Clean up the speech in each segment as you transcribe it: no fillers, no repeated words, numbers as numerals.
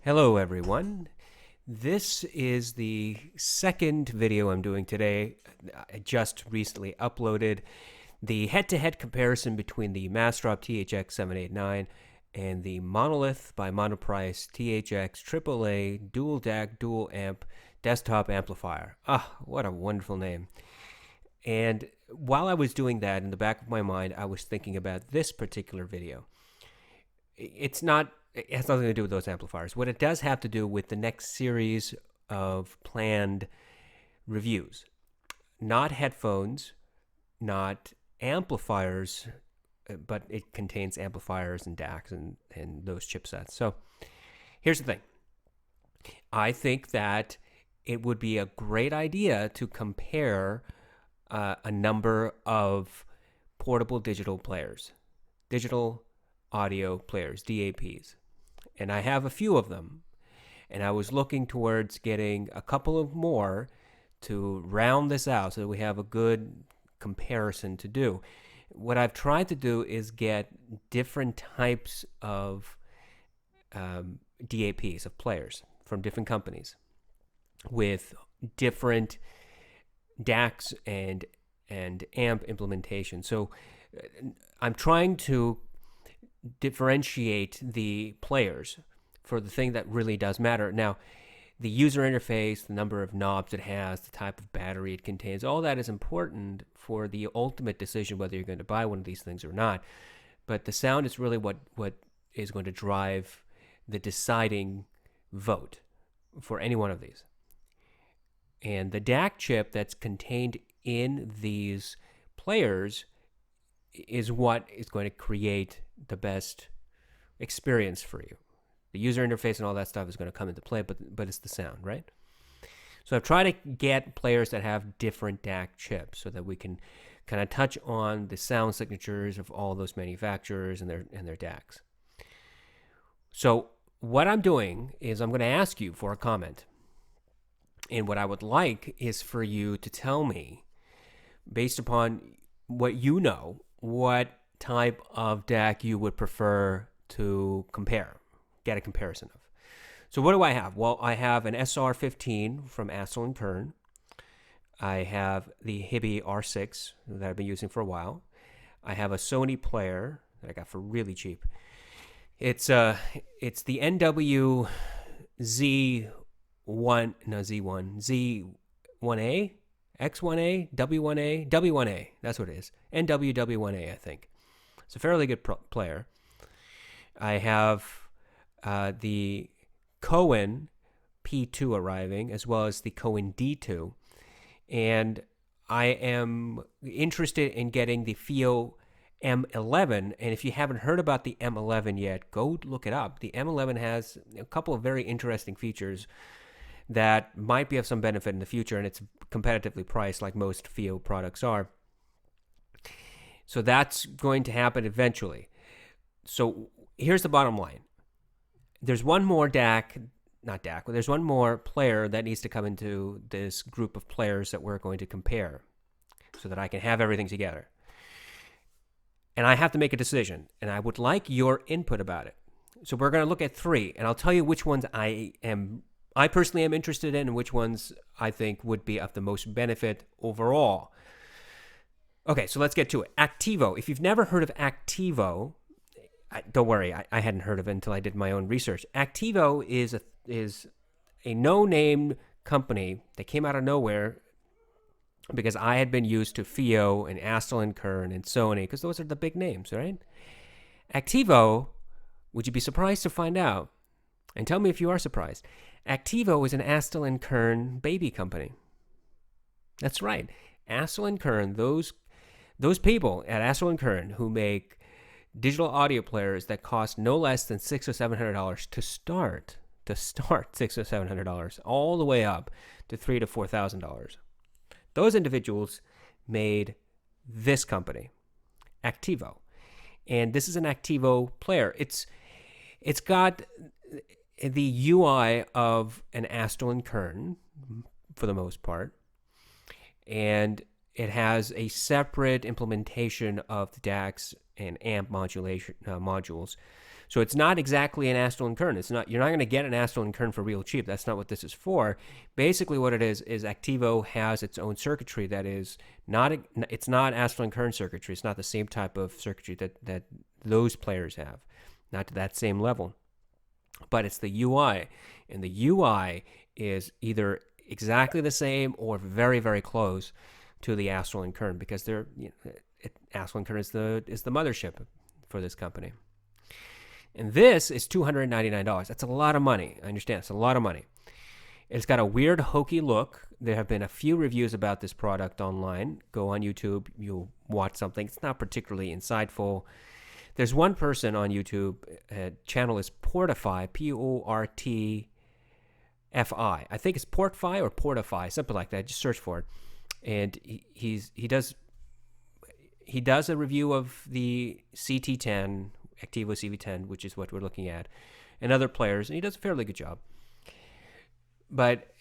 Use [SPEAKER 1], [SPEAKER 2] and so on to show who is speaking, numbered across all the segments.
[SPEAKER 1] Hello everyone. This is the second video I'm doing today. I just recently uploaded the head-to-head comparison between the Mastrop THX789 and the Monolith by Monoprice THX AAA Dual DAC Dual Amp Desktop Amplifier. Ah, what a wonderful name. And while I was doing that, in the back of my mind, I was thinking about this particular video. It has nothing to do with those amplifiers. What it does have to do with the next series of planned reviews. Not headphones, not amplifiers, but it contains amplifiers and DACs and those chipsets. So here's the thing. I think that it would be a great idea to compare a number of portable digital players, digital audio players, DAPs. And I have a few of them. And I was looking towards getting a couple of more to round this out so that we have a good comparison to do. What I've tried to do is get different types of DAPs, of players from different companies with different DACs and amp implementation. So I'm trying to differentiate the players for the thing that really does matter. Now, the user interface, the number of knobs it has, the type of battery it contains, all that is important for the ultimate decision whether you're going to buy one of these things or not. But the sound is really what is going to drive the deciding vote for any one of these. And the DAC chip that's contained in these players is what is going to create the best experience for you. The user interface and all that stuff is going to come into play, but it's the sound, right? So I've tried to get players that have different DAC chips so that we can kind of touch on the sound signatures of all those manufacturers and their DACs. So what I'm doing is I'm going to ask you for a comment. And what I would like is for you to tell me, based upon what you know, what type of DAC you would prefer to get a comparison of. So what do I have? Well, I have an SR15 from Astell Kern. I have the Hibby R6 that I've been using for a while. I have a Sony player that I got for really cheap. It's the NW-A55, Z1A, X1A, W1A, W1A. That's what it is. NW-W1A, I think. It's a fairly good player. I have the Cohen P2 arriving, as well as the Cohen D2. And I am interested in getting the FIO M11. And if you haven't heard about the M11 yet, go look it up. The M11 has a couple of very interesting features that might be of some benefit in the future, and it's competitively priced like most FIO products are. So that's going to happen eventually. So here's the bottom line. There's one more there's one more player that needs to come into this group of players that we're going to compare so that I can have everything together. And I have to make a decision, and I would like your input about it. So we're going to look at three, and I'll tell you which ones I personally am interested in and which ones I think would be of the most benefit overall. Okay, so let's get to it. Activo. If you've never heard of Activo, don't worry, I hadn't heard of it until I did my own research. Activo is a no-name company that came out of nowhere because I had been used to FIO and Astell Kern and Sony because those are the big names, right? Activo, would you be surprised to find out? And tell me if you are surprised. Activo is an Astell Kern baby company. That's right. Astell Kern, those people at Astell Kern who make digital audio players that cost no less than $600 or $700 to start $600 or $700 all the way up to $3,000 to $4,000. Those individuals made this company, Activo, and this is an Activo player. It's got the UI of an Astell Kern for the most part, and it has a separate implementation of the DACs and amp modulation modules So it's not exactly an Astell Kern. You're not going to get an Astell Kern for real cheap. That's not what this is for. Basically what it is Activo has its own circuitry that is it's not Astell Kern circuitry. It's not the same type of circuitry that those players have. Not to that same level. But it's the UI, and the UI is either exactly the same or very, very close to the Astell Kern, because Astell Kern is the mothership for this company. And this is $299. That's a lot of money. I understand. It's a lot of money. It's got a weird, hokey look. There have been a few reviews about this product online. Go on YouTube. You'll watch something. It's not particularly insightful. There's one person on YouTube. Channel is Portify, Portfi. I think it's Portfi or Portify, something like that. Just search for it. And he does a review of the CT10, Activo CT10, which is what we're looking at, and other players, and he does a fairly good job. But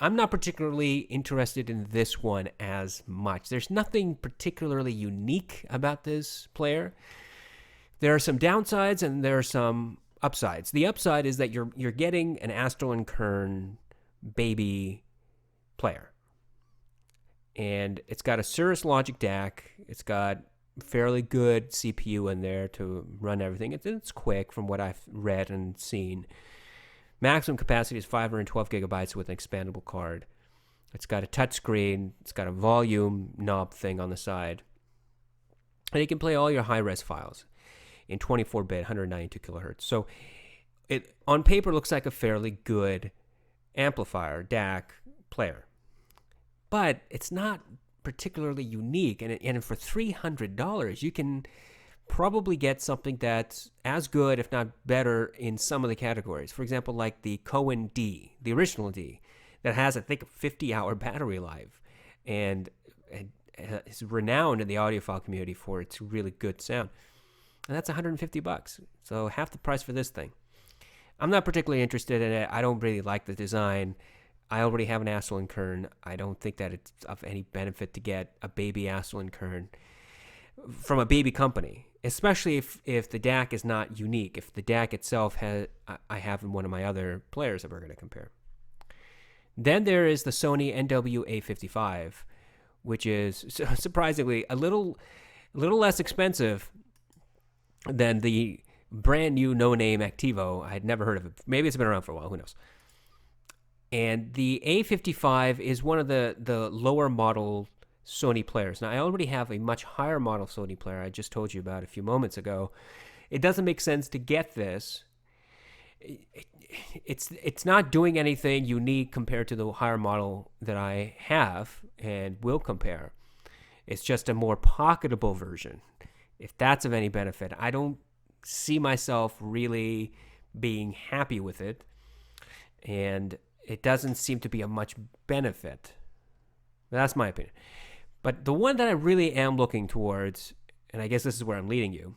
[SPEAKER 1] I'm not particularly interested in this one as much. There's nothing particularly unique about this player. There are some downsides and there are some upsides. The upside is that you're getting an Astell Kern baby player. And it's got a Cirrus Logic DAC. It's got fairly good CPU in there to run everything. It's quick from what I've read and seen. Maximum capacity is 512 gigabytes with an expandable card. It's got a touchscreen. It's got a volume knob thing on the side. And you can play all your high-res files in 24-bit, 192 kilohertz. So it, on paper, looks like a fairly good amplifier, DAC player. But it's not particularly unique. And for $300, you can probably get something that's as good, if not better, in some of the categories. For example, like the Cohen D, the original D, that has, I think, a 50-hour battery life, and is renowned in the audiophile community for its really good sound. And that's $150, so half the price for this thing. I'm not particularly interested in it. I don't really like the design. I already have an Astell Kern. I don't think that it's of any benefit to get a baby Astell Kern from a baby company, especially if the DAC is not unique. If the DAC itself I have in one of my other players that we're going to compare. Then there is the Sony NW-A55, which is surprisingly a little less expensive than the brand new no-name Activo. I had never heard of it. Maybe it's been around for a while. Who knows? And the A55 is one of the lower model Sony players. Now, I already have a much higher model Sony player I just told you about a few moments ago. It doesn't make sense to get this. It's not doing anything unique compared to the higher model that I have and will compare. It's just a more pocketable version. If that's of any benefit, I don't see myself really being happy with it, and it doesn't seem to be of much benefit. That's my opinion. But the one that I really am looking towards, and I guess this is where I'm leading you,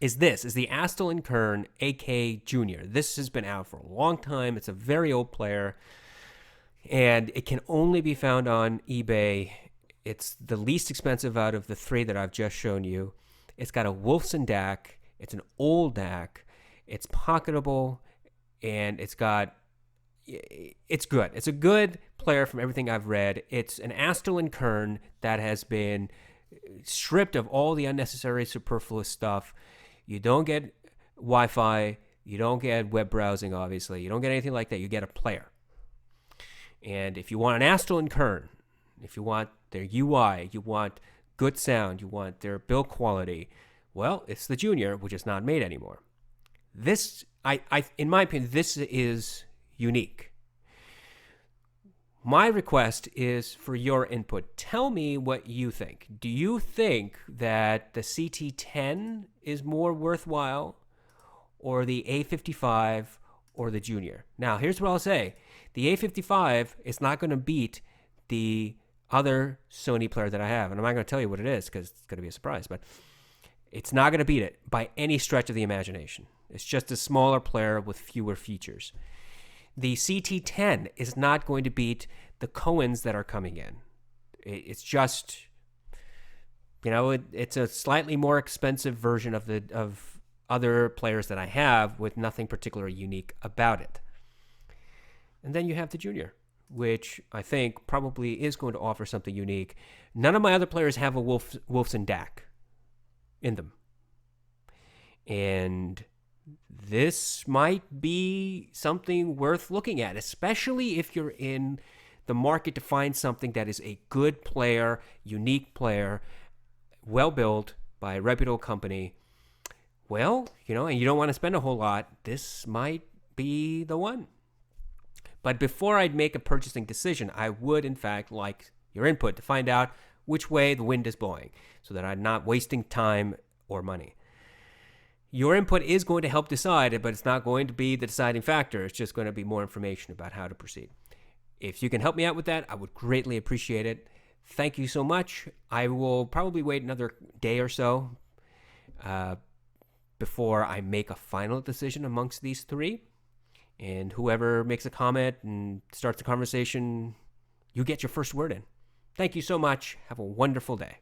[SPEAKER 1] is the Astell Kern AK Jr. This has been out for a long time. It's a very old player, and it can only be found on eBay. It's the least expensive out of the three that I've just shown you. It's got a Wolfson DAC. It's an old DAC. It's pocketable, and it's good. It's a good player from everything I've read. It's an Astell Kern that has been stripped of all the unnecessary superfluous stuff. You don't get Wi-Fi. You don't get web browsing, obviously. You don't get anything like that. You get a player. And if you want an Astell Kern, if you want their UI, you want good sound, you want their build quality, well, it's the Junior, which is not made anymore. This, in my opinion, this is unique. My request is for your input. Tell me what you think. Do you think that the CT10 is more worthwhile, or the A55, or the Junior? Now, here's what I'll say. The A55 is not going to beat the other Sony player that I have, and I'm not going to tell you what it is because it's going to be a surprise, but it's not going to beat it by any stretch of the imagination. It's just a smaller player with fewer features. The CT10 is not going to beat the Cohens that are coming in. It's just, it's a slightly more expensive version of other players that I have with nothing particularly unique about it. And then you have the Junior, which I think probably is going to offer something unique. None of my other players have a Wolfson DAC in them. And this might be something worth looking at, especially if you're in the market to find something that is a good player, unique player, well built by a reputable company. Well, and you don't want to spend a whole lot, this might be the one. But before I'd make a purchasing decision, I would, in fact, like your input to find out which way the wind is blowing so that I'm not wasting time or money. Your input is going to help decide, but it's not going to be the deciding factor. It's just going to be more information about how to proceed. If you can help me out with that, I would greatly appreciate it. Thank you so much. I will probably wait another day or so before I make a final decision amongst these three. And whoever makes a comment and starts a conversation, you get your first word in. Thank you so much. Have a wonderful day.